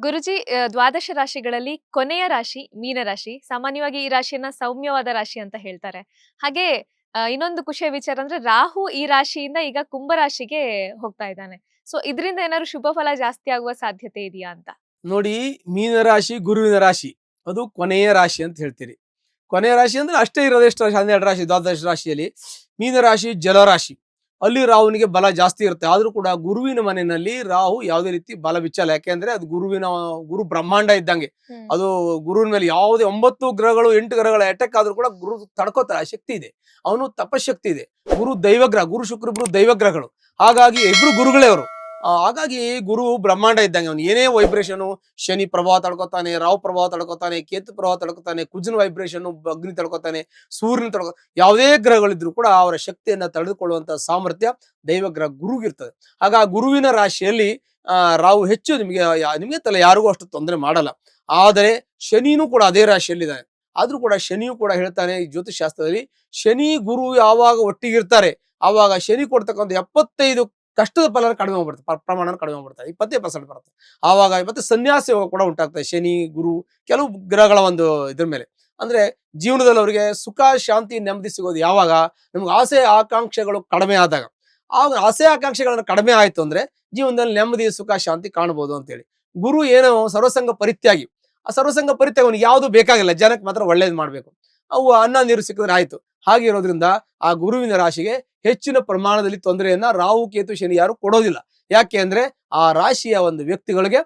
ಗುರುಜಿ, ದ್ವಾದಶ ರಾಶಿಗಳಲ್ಲಿ ಕೊನೆಯ ರಾಶಿ ಮೀನರಾಶಿ. ಸಾಮಾನ್ಯವಾಗಿ ಈ ರಾಶಿಯನ್ನ ಸೌಮ್ಯವಾದ ರಾಶಿ ಅಂತ ಹೇಳ್ತಾರೆ. ಹಾಗೆ ಇನ್ನೊಂದು ಖುಷಿಯ ವಿಚಾರ ಅಂದ್ರೆ ರಾಹು ಈ ರಾಶಿಯಿಂದ ಈಗ ಕುಂಭ ರಾಶಿಗೆ ಹೋಗ್ತಾ ಇದ್ದಾನೆ. ಸೊ ಇದರಿಂದ ಏನಾದ್ರು ಶುಭ ಫಲ ಜಾಸ್ತಿ ಆಗುವ ಸಾಧ್ಯತೆ ಇದೆಯಾ ಅಂತ? ನೋಡಿ, ಮೀನರಾಶಿ ಗುರುವಿನ ರಾಶಿ, ಅದು ಕೊನೆಯ ರಾಶಿ ಅಂತ ಹೇಳ್ತೀರಿ. ಕೊನೆಯ ರಾಶಿ ಅಂದ್ರೆ ಅಷ್ಟೇ ಇರೋದು. ಎಷ್ಟು ರಾಶಿ? 12 ರಾಶಿ, ದ್ವಾದಶ ರಾಶಿಯಲ್ಲಿ ಮೀನರಾಶಿ ಜಲರಾಶಿ, ಅಲ್ಲಿ ರಾಹುವಿನಿಗೆ ಬಲ ಜಾಸ್ತಿ ಇರುತ್ತೆ. ಆದ್ರೂ ಕೂಡ ಗುರುವಿನ ಮನೆಯಲ್ಲಿ ರಾಹು ಯಾವುದೇ ರೀತಿ ಬಲ ಬಿಚ್ಚಲ್ಲ. ಯಾಕೆಂದ್ರೆ ಅದು ಗುರು ಬ್ರಹ್ಮಾಂಡ ಇದ್ದಂಗೆ. ಅದು ಗುರುವಿನ ಮೇಲೆ ಯಾವುದೇ 9 ಗ್ರಹಗಳು 8 ಗ್ರಹಗಳ ಅಟ್ಯಾಕ್ ಆದ್ರೂ ಕೂಡ ಗುರು ತಡ್ಕೋತಾರೆ. ಆ ಶಕ್ತಿ ಇದೆ, ಅವನು ತಪಶಕ್ತಿ ಇದೆ. ಗುರು ದೈವಗ್ರಹ, ಗುರು ಶುಕ್ರ ಇಬ್ರು ದೈವಗ್ರಹಗಳು. ಹಾಗಾಗಿ ಇಬ್ರು ಗುರುಗಳೇ ಅವರು. ಹಾಗಾಗಿ ಗುರು ಬ್ರಹ್ಮಾಂಡ ಇದ್ದಂಗೆ. ಅವನು ಏನೇ ವೈಬ್ರೇಷನ್, ಶನಿ ಪ್ರಭಾವ ತಡ್ಕೋತಾನೆ, ರಾಹು ಪ್ರಭಾವ ತಡ್ಕೋತಾನೆ, ಕೇತು ಪ್ರಭಾವ ತಡ್ಕೋತಾನೆ, ಕುಜನ ವೈಬ್ರೇಷನ್, ಅಗ್ನಿ ತಡ್ಕೋತಾನೆ, ಸೂರ್ಯನ ತಡ್ಕೋ, ಯಾವುದೇ ಗ್ರಹಗಳಿದ್ರು ಕೂಡ ಅವರ ಶಕ್ತಿಯನ್ನ ತಡೆದುಕೊಳ್ಳುವಂತ ಸಾಮರ್ಥ್ಯ ದೈವಗ್ರಹ ಗುರುಗಿರ್ತದೆ. ಆಗ ಆ ಗುರುವಿನ ರಾಶಿಯಲ್ಲಿ ರಾಹು ಹೆಚ್ಚು ನಿಮಗೆ ತಲೆ ಯಾರಿಗೂ ಅಷ್ಟು ತೊಂದರೆ ಮಾಡಲ್ಲ. ಆದರೆ ಶನಿನೂ ಕೂಡ ಅದೇ ರಾಶಿಯಲ್ಲಿದ್ದಾನೆ. ಆದ್ರೂ ಕೂಡ ಶನಿಯೂ ಕೂಡ ಹೇಳ್ತಾನೆ ಈ ಜ್ಯೋತಿಷ್ ಶಾಸ್ತ್ರದಲ್ಲಿ, ಶನಿ ಗುರು ಯಾವಾಗ ಒಟ್ಟಿಗಿರ್ತಾರೆ ಆವಾಗ ಶನಿ ಕೊಡ್ತಕ್ಕಂಥ 75 ಕಷ್ಟದ ಫಲ ಕಡಿಮೆ ಹೋಗ್ಬಿಡ್ತಾರೆ, ಪ್ರಮಾಣ ಕಡಿಮೆ ಹೋಗ್ಬಿಡ್ತಾರೆ. 20% ಬರುತ್ತೆ. ಆವಾಗ ಮತ್ತೆ ಸನ್ಯಾಸ ಯೋಗ ಕೂಡ ಉಂಟಾಗ್ತದೆ. ಶನಿ ಗುರು ಕೆಲವು ಗ್ರಹಗಳ ಒಂದು ಇದ್ರ ಮೇಲೆ ಅಂದ್ರೆ ಜೀವನದಲ್ಲಿ ಅವರಿಗೆ ಸುಖ ಶಾಂತಿ ನೆಮ್ಮದಿ ಸಿಗೋದು ಯಾವಾಗ? ನಮ್ಗೆ ಆಸೆ ಆಕಾಂಕ್ಷೆಗಳು ಕಡಿಮೆ ಆದಾಗ. ಆಗ ಆಸೆ ಆಕಾಂಕ್ಷೆಗಳನ್ನ ಕಡಿಮೆ ಆಯ್ತು ಅಂದ್ರೆ ಜೀವನದಲ್ಲಿ ನೆಮ್ಮದಿ ಸುಖ ಶಾಂತಿ ಕಾಣಬಹುದು ಅಂತೇಳಿ. ಗುರು ಏನೋ ಸರ್ವಸಂಗ ಪರಿತ್ಯಾಗಿ. ಆ ಸರ್ವಸಂಗ ಪರಿತ್ಯಾಗ ಅವನಿಗೆ ಯಾವುದು ಬೇಕಾಗಿಲ್ಲ, ಜನಕ್ಕೆ ಮಾತ್ರ ಒಳ್ಳೇದು ಮಾಡ್ಬೇಕು. ಅವು ಅನ್ನ ನೀರು ಸಿಕ್ಕಿದ್ರೆ ಆಯ್ತು. ಹಾಗಿರೋದ್ರಿಂದ ಆ ಗುರುವಿನ ರಾಶಿಗೆ ಹೆಚ್ಚಿನ ಪ್ರಮಾಣದಲ್ಲಿ ತೊಂದರೆಯನ್ನ ರಾಹು ಕೇತು ಶನಿ ಯಾರು ಕೊಡೋದಿಲ್ಲ. ಯಾಕೆ ಅಂದ್ರೆ ಆ ರಾಶಿಯ ಒಂದು ವ್ಯಕ್ತಿಗಳಿಗೆ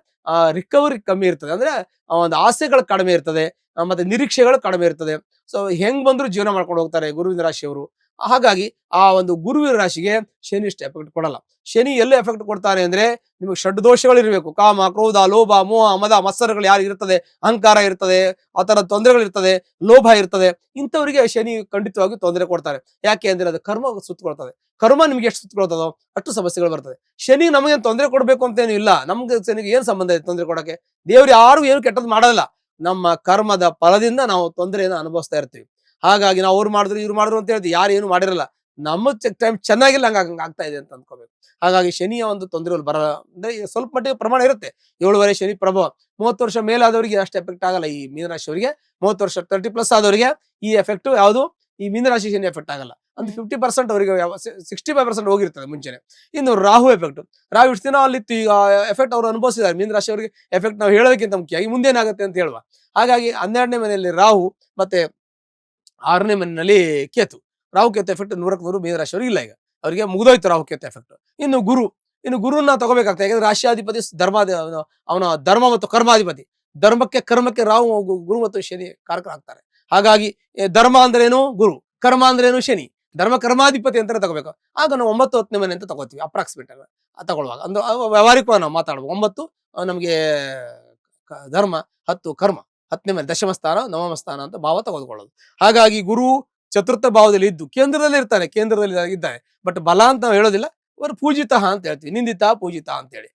ರಿಕವರಿ ಕಮ್ಮಿ ಇರ್ತದೆ. ಅಂದ್ರೆ ಒಂದು ಆಸೆಗಳು ಕಡಿಮೆ ಇರ್ತದೆ, ಮತ್ತೆ ನಿರೀಕ್ಷೆಗಳು ಕಡಿಮೆ ಇರ್ತದೆ. ಸೊ ಹೆಂಗ್ ಬಂದ್ರು ಜೀವನ ಮಾಡ್ಕೊಂಡು ಹೋಗ್ತಾರೆ ಗುರುವಿನ ರಾಶಿಯವರು. ಹಾಗಾಗಿ ಆ ಒಂದು ಗುರುವಿನ ರಾಶಿಗೆ ಶನಿ ಇಷ್ಟು ಎಫೆಕ್ಟ್ ಕೊಡಲ್ಲ. ಶನಿ ಎಲ್ಲ ಎಫೆಕ್ಟ್ ಕೊಡ್ತಾನೆ ಅಂದ್ರೆ ನಿಮಗೆ ಷಡ್ ದೋಷಗಳು ಇರಬೇಕು. ಕಾಮ, ಕ್ರೋಧ, ಲೋಭ, ಮೋಹ, ಮದ, ಮತ್ಸರಗಳು ಯಾರು ಇರ್ತದೆ, ಅಹಂಕಾರ ಇರ್ತದೆ, ಆ ತರ ತೊಂದರೆಗಳು ಇರ್ತದೆ, ಲೋಭ ಇರ್ತದೆ, ಇಂಥವರಿಗೆ ಶನಿ ಖಂಡಿತವಾಗಿ ತೊಂದರೆ ಕೊಡ್ತಾರೆ. ಯಾಕೆ ಅಂದ್ರೆ ಅದು ಕರ್ಮ ಸುತ್ತಕೊಳ್ತದೆ. ಕರ್ಮ ನಿಮ್ಗೆ ಎಷ್ಟು ಸುತ್ತಕೊಳ್ತದೋ ಅಷ್ಟು ಸಮಸ್ಯೆಗಳು ಬರ್ತದೆ. ಶನಿ ನಮಗೆ ತೊಂದರೆ ಕೊಡ್ಬೇಕು ಅಂತೇನು ಇಲ್ಲ. ನಮ್ಗೆ ಶನಿಗೆ ಏನ್ ಸಂಬಂಧ ಇದೆ ತೊಂದರೆ ಕೊಡಕ್ಕೆ? ದೇವ್ರು ಯಾರು ಏನು ಕೆಟ್ಟದ್ದು ಮಾಡೋದಿಲ್ಲ. ನಮ್ಮ ಕರ್ಮದ ಫಲದಿಂದ ನಾವು ತೊಂದರೆಯನ್ನು ಅನುಭವಿಸ್ತಾ ಇರ್ತೀವಿ. ಹಾಗಾಗಿ ನಾವು ಅವ್ರು ಮಾಡಿದ್ರು ಇವ್ರು ಮಾಡಿದ್ರು ಅಂತ ಹೇಳ್ತೀವಿ, ಯಾರು ಏನು ಮಾಡಿರಲ್ಲ. ನಮ್ಮ ಟೈಮ್ ಚೆನ್ನಾಗಿಲ್ಲ, ಹಂಗ ಆಗ್ತಾ ಇದೆ ಅಂತ ಅನ್ಕೋಬೇಕು. ಹಾಗಾಗಿ ಶನಿಯ ಒಂದು ತೊಂದರೆಗಳು ಬರ ಅಂದ್ರೆ ಸ್ವಲ್ಪ ಮಟ್ಟಿಗೆ ಪ್ರಮಾಣ ಇರುತ್ತೆ. 7 ಶನಿ ಪ್ರಭಾವ 30 ವರ್ಷ ಮೇಲಾದವರಿಗೆ ಅಷ್ಟು ಎಫೆಕ್ಟ್ ಆಗಲ್ಲ. ಈ ಮೀನರಾಶಿಯವರಿಗೆ 30 ವರ್ಷ 30+ ಆದವರಿಗೆ ಈ ಎಫೆಕ್ಟ್ ಯಾವುದು ಈ ಮೀನರಾಶಿ ಶನಿ ಎಫೆಕ್ಟ್ ಆಗಲ್ಲ. ಅಂದ್ರೆ 50% ಅವರಿಗೆ 65% ಹೋಗಿರ್ತದೆ ಮುಂಚೆನೆ. ಇನ್ನು ರಾಹು ಎಫೆಕ್ಟ್, ರಾಹು ಇಷ್ಟು ದಿನ ಅಲ್ಲಿತ್ತು, ಈಗ ಎಫೆಕ್ಟ್ ಅವರು ಅನುಭವಿಸಿದ್ದಾರೆ. ಮೀನರಾಶಿ ಅವರಿಗೆ ಎಫೆಕ್ಟ್ ನಾವು ಹೇಳೋದಕ್ಕಿಂತ ಮುಖ್ಯ ಈ ಮುಂದೇನಾಗುತ್ತೆ ಅಂತ ಹೇಳುವ. ಹಾಗಾಗಿ 12ನೇ ಮನೆಯಲ್ಲಿ ರಾಹು, ಮತ್ತೆ 6ನೇ ಮನೆಯಲ್ಲಿ ಕೇತು. ರಾಹು ಕೇತು ಎಫೆಕ್ಟ್ 100% ಮೀನರಾಶಿಯವರಿಗೆ ಇಲ್ಲ. ಈಗ ಅವರಿಗೆ ಮುಗಿದೋಯ್ತು ರಾಹು ಕೇತು ಎಫೆಕ್ಟ್. ಇನ್ನು ಗುರುನ ತಗೋಬೇಕಾಗ್ತದೆ. ಯಾಕಂದ್ರೆ ರಾಶಿಯಾಧಿಪತಿ ಅವನ ಧರ್ಮ ಮತ್ತು ಕರ್ಮಾಧಿಪತಿ. ಧರ್ಮಕ್ಕೆ ಕರ್ಮಕ್ಕೆ ರಾಹು ಗುರು ಮತ್ತು ಶನಿ ಕಾರಕರಾಗ್ತಾರೆ. ಹಾಗಾಗಿ ಧರ್ಮ ಅಂದ್ರೇನು ಗುರು, ಕರ್ಮ ಅಂದ್ರೇನು ಶನಿ. ಧರ್ಮ ಕರ್ಮಾಧಿಪತಿ ಅಂತಾನೆ ತಗೋಬೇಕು. ಆಗ ನಾವು 9, 10ನೇ ಮನೆ ಅಂತ ತಗೋತೀವಿ ಅಪ್ರಾಕ್ಸಿಮೇಟ್ ಆಗಿ ತಗೊಳ್ಳುವಾಗ. ಅಂದ್ರೆ ವ್ಯವಹಾರಿಕವಾಗಿ ನಾವು ಮಾತಾಡ್ಬೋದು. 9 ನಮಗೆ ಧರ್ಮ, 10 ಕರ್ಮ, 10ನೇ ಮನೆ ದಶಮ ಸ್ಥಾನ ನವಮ ಸ್ಥಾನ ಅಂತ ಭಾವ ತೆಗೆದುಕೊಳ್ಳೋದು. ಹಾಗಾಗಿ ಗುರು ಚತುರ್ಥ ಭಾವದಲ್ಲಿ ಇದ್ದು ಕೇಂದ್ರದಲ್ಲಿ ಇರ್ತಾನೆ, ಕೇಂದ್ರದಲ್ಲಿ ಇದ್ದಾನೆ. ಬಟ್ ಬಲ ಅಂತ ನಾವು ಹೇಳೋದಿಲ್ಲ, ಅವರು ಪೂಜಿತ ಅಂತ ಹೇಳ್ತೀವಿ. ನಿಂದಿತ ಪೂಜಿತ ಅಂತೇಳಿ.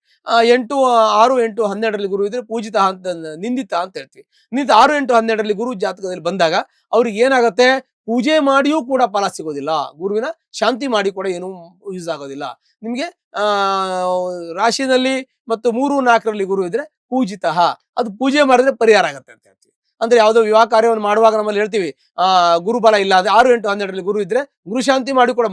8, 6, 8, 12ರಲ್ಲಿ ಗುರು ಇದ್ರೆ ಪೂಜಿತ ಅಂತ, ನಿಂದಿತ ಅಂತ ಹೇಳ್ತೀವಿ. ನಿಂದಿತ 6, 8, 12ರಲ್ಲಿ ಗುರು ಜಾತಕದಲ್ಲಿ ಬಂದಾಗ ಅವ್ರಿಗೆ ಏನಾಗುತ್ತೆ? ಪೂಜೆ ಮಾಡಿಯೂ ಕೂಡ ಫಲ ಸಿಗೋದಿಲ್ಲ. ಗುರುವಿನ ಶಾಂತಿ ಮಾಡಿ ಕೂಡ ಏನು ಯೂಸ್ ಆಗೋದಿಲ್ಲ ನಿಮ್ಗೆ. ರಾಶಿನಲ್ಲಿ ಮತ್ತು 3, 4ರಲ್ಲಿ ಗುರು ಇದ್ರೆ ಪೂಜಿತ, ಅದು ಪೂಜೆ ಮಾಡಿದ್ರೆ ಪರಿಹಾರ ಆಗತ್ತೆ ಅಂತ ಹೇಳ್ತೀವಿ. ಅಂದ್ರೆ ಯಾವುದೋ ವಿವಾಹ ಕಾರ್ಯವನ್ನು ಮಾಡುವಾಗ ನಮ್ಮಲ್ಲಿ ಹೇಳ್ತೀವಿ ಗುರು ಬಲ ಇಲ್ಲ ಅಂದ್ರೆ 6, 8, 12ರಲ್ಲಿ ಗುರು ಇದ್ರೆ ಗುರು ಶಾಂತಿ ಮಾಡಿ ಕೂಡ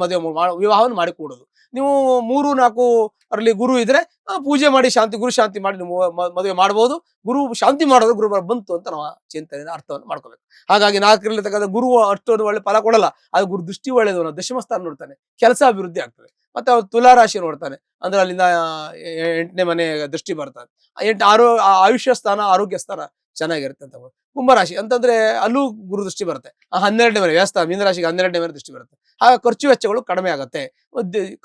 ವಿವಾಹವನ್ನು ಮಾಡಿ ಕೊಡೋದು. ನೀವು 3, 4ರಲ್ಲಿ ಗುರು ಇದ್ರೆ ಪೂಜೆ ಮಾಡಿ ಗುರು ಶಾಂತಿ ಮಾಡಿ ನೀವು ಮದುವೆ ಮಾಡಬಹುದು. ಗುರು ಶಾಂತಿ ಮಾಡೋದು ಗುರು ಬಲ ಬಂತು ಅಂತ ನಾವು ಚಿಂತನೆ ಅರ್ಥವನ್ನು ಮಾಡ್ಕೋಬೇಕು. ಹಾಗಾಗಿ 4ರಲ್ಲಿ ತಕ್ಕಂಥ ಗುರು ಅಷ್ಟೊಂದು ಒಳ್ಳೆ ಫಲ ಕೊಡಲ್ಲ. ಅದು ಗುರು ದೃಷ್ಟಿ ಒಳ್ಳೆಯದು, ದಶಮ ಸ್ಥಾನ ನೋಡ್ತಾನೆ, ಕೆಲಸ ಅಭಿವೃದ್ಧಿ ಆಗ್ತದೆ. ಮತ್ತೆ ಅವ್ರು ತುಲಾ ರಾಶಿ ನೋಡ್ತಾನೆ, ಅಂದ್ರೆ ಅಲ್ಲಿಂದ 8ನೇ ಮನೆ ದೃಷ್ಟಿ ಬರ್ತಾನೆ. 6 ಆಯುಷ್ಯ ಸ್ಥಾನ, ಆರೋಗ್ಯ ಸ್ಥಾನ ಚೆನ್ನಾಗಿರುತ್ತೆ ಅಂತ. ಕುಂಭರಾಶಿ ಅಂತಂದ್ರೆ ಅಲ್ಲೂ ಗುರು ದೃಷ್ಟಿ ಬರುತ್ತೆ. 12ನೇ ಮನೆ ವ್ಯಸ್ತ, ಮೀನರಾಶಿಗೆ 12ನೇ ಮನೆ ದೃಷ್ಟಿ ಬರುತ್ತೆ. ಆಗ ಖರ್ಚು ವೆಚ್ಚಗಳು ಕಡಿಮೆ ಆಗುತ್ತೆ.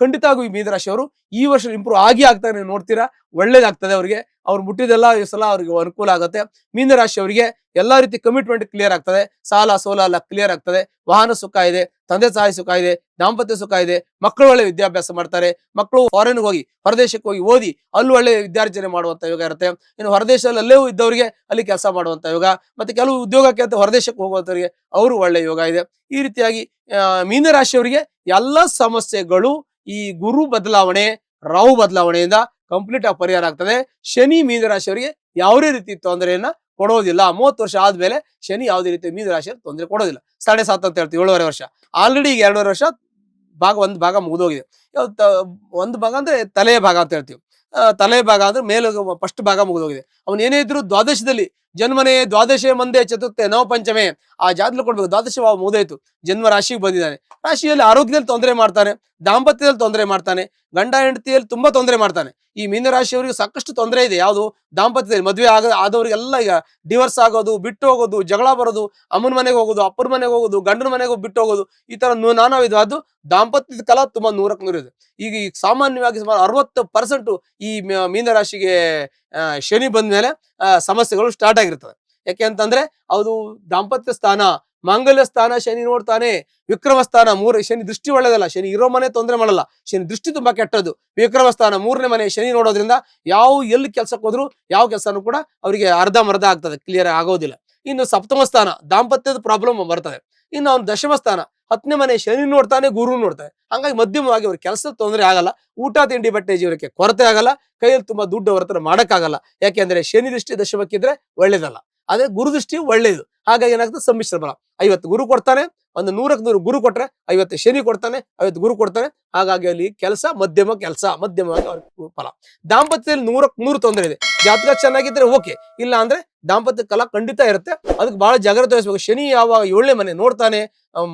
ಖಂಡಿತವಾಗೂ ಈ ಮೀನರಾಶಿಯವರು ಈ ವರ್ಷ ಇಂಪ್ರೂವ್ ಆಗ್ತಾರೆ. ನೀವು ನೋಡ್ತೀರಾ, ಒಳ್ಳೇದಾಗ್ತದೆ ಅವ್ರಿಗೆ. ಅವ್ರು ಮುಟ್ಟಿದೆಲ್ಲ ಈ ಸಲ ಅವ್ರಿಗೆ ಅನುಕೂಲ ಆಗುತ್ತೆ. ಮೀನರಾಶಿಯವರಿಗೆ ಎಲ್ಲಾ ರೀತಿ ಕಮಿಟ್ಮೆಂಟ್ ಕ್ಲಿಯರ್ ಆಗ್ತದೆ. ಸಾಲ ಸೋಲ ಎಲ್ಲ ಕ್ಲಿಯರ್ ಆಗ್ತದೆ. ವಾಹನ ಸುಖ ಇದೆ, ತಂದೆ ತಾಯಿ ಸುಖ ಇದೆ, ದಾಂಪತ್ಯ ಸುಖ ಇದೆ, ಮಕ್ಕಳು ಒಳ್ಳೆ ವಿದ್ಯಾಭ್ಯಾಸ ಮಾಡ್ತಾರೆ. ಮಕ್ಕಳು ಫಾರಿನ್ಗೆ ಹೋಗಿ ಹೊರದೇಶಕ್ಕೆ ಹೋಗಿ ಓದಿ ಅಲ್ಲೂ ಒಳ್ಳೆ ವಿದ್ಯಾರ್ಜನೆ ಮಾಡುವಂತ ಯೋಗ ಇರುತ್ತೆ. ಇನ್ನು ಹೊರದೇಶದಲ್ಲಿ ಅಲ್ಲೇ ಇದ್ದವರಿಗೆ ಅಲ್ಲಿ ಕೆಲಸ ಮಾಡುವಂತ ಯೋಗ, ಮತ್ತೆ ಕೆಲವು ಉದ್ಯೋಗಕ್ಕೆ ಅಂತ ಹೊರದೇಶಕ್ಕೆ ಹೋಗುವಂತವರಿಗೆ ಅವರು ಒಳ್ಳೆ ಯೋಗ ಇದೆ. ಈ ರೀತಿಯಾಗಿ ಮೀನರಾಶಿಯವರಿಗೆ ಎಲ್ಲ ಸಮಸ್ಯೆಗಳು ಈ ಗುರು ಬದಲಾವಣೆ, ರಾಹು ಬದಲಾವಣೆಯಿಂದ ಕಂಪ್ಲೀಟ್ ಆಗಿ ಪರಿಹಾರ ಆಗ್ತದೆ. ಶನಿ ಮೀನರಾಶಿಯವರಿಗೆ ಯಾವುದೇ ರೀತಿ ತೊಂದರೆಯನ್ನ ಕೊಡೋದಿಲ್ಲ. 30 ವರ್ಷ ಆದ್ಮೇಲೆ ಶನಿ ಯಾವುದೇ ರೀತಿ ಮೀನ ರಾಶಿಯಲ್ಲಿ ತೊಂದರೆ ಕೊಡೋದಿಲ್ಲ. 7.5 ಅಂತ ಹೇಳ್ತೀವಿ, 7.5 ವರ್ಷ. ಆಲ್ರೆಡಿ ಈಗ 2.5 ವರ್ಷ ಒಂದು ಭಾಗ ಮುಗಿದೋಗಿದೆ. ಒಂದು ಭಾಗ ಅಂದ್ರೆ ತಲೆಯ ಭಾಗ ಅಂತ ಹೇಳ್ತೀವಿ. ತಲೆಯ ಭಾಗ ಅಂದ್ರೆ ಮೇಲೆ ಫಸ್ಟ್ ಭಾಗ ಮುಗಿದೋಗಿದೆ. ಅವನು ಏನೇ ಇದ್ರು ದ್ವಾದಶದಲ್ಲಿ ಜನ್ಮನೇ ದ್ವಾದಶೆ ಮಂದೆ ಚತುರ್ಥೆ ನವ ಪಂಚಮೆ ಆ ಜಾತದಲ್ಲಿ ಕೊಡ್ಬೇಕು. ದ್ವಾದಶ ಭಾವ ಮುಗಿದೋಯ್ತು, ಜನ್ಮ ರಾಶಿಗೆ ಬಂದಿದ್ದಾನೆ. ರಾಶಿಯಲ್ಲಿ ಆರೋಗ್ಯದಲ್ಲಿ ತೊಂದರೆ ಮಾಡ್ತಾನೆ, ದಾಂಪತ್ಯದಲ್ಲಿ ತೊಂದರೆ ಮಾಡ್ತಾನೆ, ಗಂಡ ಹೆಂಡತಿಯಲ್ಲಿ ತುಂಬಾ ತೊಂದರೆ ಮಾಡ್ತಾನೆ. ಈ ಮೀನರಾಶಿಯವರಿಗೆ ಸಾಕಷ್ಟು ತೊಂದರೆ ಇದೆ. ಯಾವುದು ದಾಂಪತ್ಯದಲ್ಲಿ ಮದುವೆ ಆದವರಿಗೆಲ್ಲ ಈಗ ಡಿವರ್ಸ್ ಆಗೋದು, ಬಿಟ್ಟು ಹೋಗೋದು, ಜಗಳ ಬರೋದು, ಅಮ್ಮನ ಮನೆಗೆ ಹೋಗೋದು, ಅಪ್ಪನ ಮನೆಗೆ ಹೋಗೋದು, ಗಂಡನ ಮನೆಗೆ ಬಿಟ್ಟು ಹೋಗೋದು, ಈ ತರ ನಾನಾ ವಿಧವಾದ್ದು ದಾಂಪತ್ಯದ ಕಾಲ ತುಂಬಾ 100% ಇದೆ. ಈಗ ಸಾಮಾನ್ಯವಾಗಿ ಸುಮಾರು 60% ಈ ಮೀನರಾಶಿಗೆ ಶನಿ ಬಂದ ಮೇಲೆ ಸಮಸ್ಯೆಗಳು ಸ್ಟಾರ್ಟ್ ಆಗಿರ್ತದೆ. ಯಾಕೆ ಅಂತಂದ್ರೆ ಅದು ದಾಂಪತ್ಯ ಸ್ಥಾನ, ಮಾಂಗಲ್ಯ ಸ್ಥಾನ ಶನಿ ನೋಡ್ತಾನೆ. ವಿಕ್ರಮ ಸ್ಥಾನ ಶನಿ ದೃಷ್ಟಿ ಒಳ್ಳೇದಲ್ಲ, ಶನಿ ಇರೋ ಮನೆ ತೊಂದರೆ ಮಾಡಲ್ಲ, ಶನಿ ದೃಷ್ಟಿ ತುಂಬಾ ಕೆಟ್ಟದ್ದು. ವಿಕ್ರಮ ಸ್ಥಾನ 3ನೇ ಮನೆ ಶನಿ ನೋಡೋದ್ರಿಂದ ಎಲ್ಲಿ ಕೆಲ್ಸಕ್ಕೆ ಹೋದ್ರು ಯಾವ ಕೆಲಸನೂ ಕೂಡ ಅವರಿಗೆ ಅರ್ಧಂಬರ್ಧ ಆಗ್ತದೆ, ಕ್ಲಿಯರ್ ಆಗೋದಿಲ್ಲ. ಇನ್ನು ಸಪ್ತಮ ಸ್ಥಾನ ದಾಂಪತ್ಯದ ಪ್ರಾಬ್ಲಮ್ ಬರ್ತದೆ. ಇನ್ನು ಅವ್ನು ದಶಮ ಸ್ಥಾನ 10ನೇ ಮನೆ ಶನಿ ನೋಡ್ತಾನೆ, ಗುರು ನೋಡ್ತಾನೆ. ಹಂಗಾಗಿ ಮಧ್ಯಮವಾಗಿ ಅವ್ರ ಕೆಲಸದ ತೊಂದರೆ ಆಗಲ್ಲ, ಊಟ ತಿಂಡಿ ಬಟ್ಟೆ ಜೀವನಕ್ಕೆ ಕೊರತೆ ಆಗಲ್ಲ, ಕೈಯಲ್ಲಿ ತುಂಬಾ ದುಡ್ಡು ಅವ್ರ ಹತ್ರ ಮಾಡಕ್ಕಾಗಲ್ಲ. ಯಾಕೆಂದ್ರೆ ಶನಿ ದೃಷ್ಟಿ ದಶಮಕ್ಕಿದ್ರೆ ಒಳ್ಳೇದಲ್ಲ, ಅದೇ ಗುರು ದೃಷ್ಟಿ ಒಳ್ಳೇದು. ಹಾಗಾಗಿ ಏನಾಗ್ತದೆ, ಸಮ್ಮಿಶ್ರ ಬಲ. 50 ಗುರು ಕೊಡ್ತಾನೆ, ಒಂದು 100ಕ್ಕೆ 100 ಗುರು ಕೊಟ್ರೆ 50 ಶನಿ ಕೊಡ್ತಾನೆ, 50 ಗುರು ಕೊಡ್ತಾನೆ. ಹಾಗಾಗಿ ಅಲ್ಲಿ ಕೆಲಸ ಮಧ್ಯಮವಾಗಿ ಅವ್ರಿಗೆ ಫಲ. ದಾಂಪತ್ಯದಲ್ಲಿ 100ಕ್ಕೆ 100 ತೊಂದರೆ ಇದೆ. ಜಾತಕ ಚೆನ್ನಾಗಿದ್ರೆ ಓಕೆ, ಇಲ್ಲ ಅಂದ್ರೆ ದಾಂಪತ್ಯ ಕಲಾ ಖಂಡಿತ ಇರುತ್ತೆ. ಅದಕ್ಕೆ ಬಹಳ ಜಾಗ್ರತೆ ವಹಿಸ್ಬೇಕು. ಶನಿ ಯಾವಾಗ 7ನೇ ಮನೆ ನೋಡ್ತಾನೆ,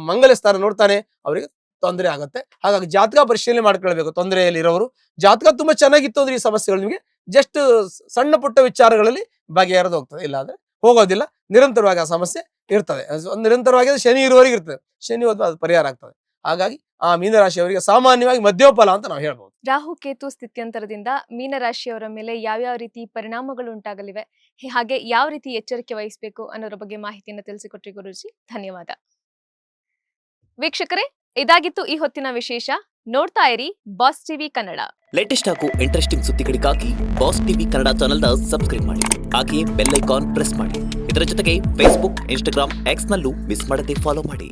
ಮಂಗಲ ಸ್ಥಾನ ನೋಡ್ತಾನೆ, ಅವರಿಗೆ ತೊಂದರೆ ಆಗುತ್ತೆ. ಹಾಗಾಗಿ ಜಾತಕ ಪರಿಶೀಲನೆ ಮಾಡ್ಕೊಳ್ಬೇಕು. ತೊಂದರೆಯಲ್ಲಿ ಇರೋರು ಜಾತಕ ತುಂಬಾ ಚೆನ್ನಾಗಿತ್ತು ಅಂದ್ರೆ ಈ ಸಮಸ್ಯೆಗಳು ನಿಮಗೆ ಜಸ್ಟ್ ಸಣ್ಣ ಪುಟ್ಟ ವಿಚಾರಗಳಲ್ಲಿ ಬಗೆಹರಿದು ಹೋಗ್ತದೆ, ಇಲ್ಲ ಅಂದ್ರೆ ಹೋಗೋದಿಲ್ಲ. ನಿರಂತರವಾಗಿ ಆ ಸಮಸ್ಯೆ ಇರ್ತದೆ. ನಿರಂತರವಾಗಿ ಶನಿ ಇರುವವರೆಗೆ ಇರ್ತದೆ, ಶನಿ ಹೋದ್ಮೇಲೆ ಅದು ಪರಿಹಾರ ಆಗ್ತದೆ. ಹಾಗಾಗಿ ಆ ಮೀನರಾಶಿಯವರಿಗೆ ಸಾಮಾನ್ಯವಾಗಿ ಮಧ್ಯಮ ಫಲ ಅಂತ ನಾವು ಹೇಳ್ಬೋದು. ರಾಹು ಕೇತು ಸ್ಥಿತ್ಯಂತರದಿಂದ ಮೀನರಾಶಿಯವರ ಮೇಲೆ ಯಾವ್ಯಾವ ರೀತಿ ಪರಿಣಾಮಗಳು ಉಂಟಾಗಲಿವೆ, ಹಾಗೆ ಯಾವ ರೀತಿ ಎಚ್ಚರಿಕೆ ವಹಿಸಬೇಕು ಅನ್ನೋದ್ರ ಬಗ್ಗೆ ಮಾಹಿತಿಯನ್ನು ತಿಳಿಸಿಕೊಟ್ರಿ ಗುರೂಜಿ, ಧನ್ಯವಾದ. ವೀಕ್ಷಕರೇ, ಇದಾಗಿತ್ತು ಈ ಹೊತ್ತಿನ ವಿಶೇಷ. ನೋಡ್ತಾ ಇರಿ ಬಾಸ್ ಟಿವಿ ಕನ್ನಡ. ಲೇಟೆಸ್ಟ್ ಹಾಗೂ ಇಂಟ್ರೆಸ್ಟಿಂಗ್ ಸುದ್ದಿಗಳಿಗಾಗಿ ಬಾಸ್ ಟಿವಿ ಕನ್ನಡ ಚಾನೆಲ್ನ ಸಬ್ಸ್ಕ್ರೈಬ್ ಮಾಡಿ. ಹಾಗೆಯೇ ಬೆಲ್ ಐಕಾನ್ ಪ್ರೆಸ್ ಮಾಡಿ. ಇದರ ಜೊತೆಗೆ ಫೇಸ್ಬುಕ್, ಇನ್ಸ್ಟಾಗ್ರಾಮ್, ಎಕ್ಸ್ ನಲ್ಲೂ ಮಿಸ್ ಮಾಡದೆ ಫಾಲೋ ಮಾಡಿ.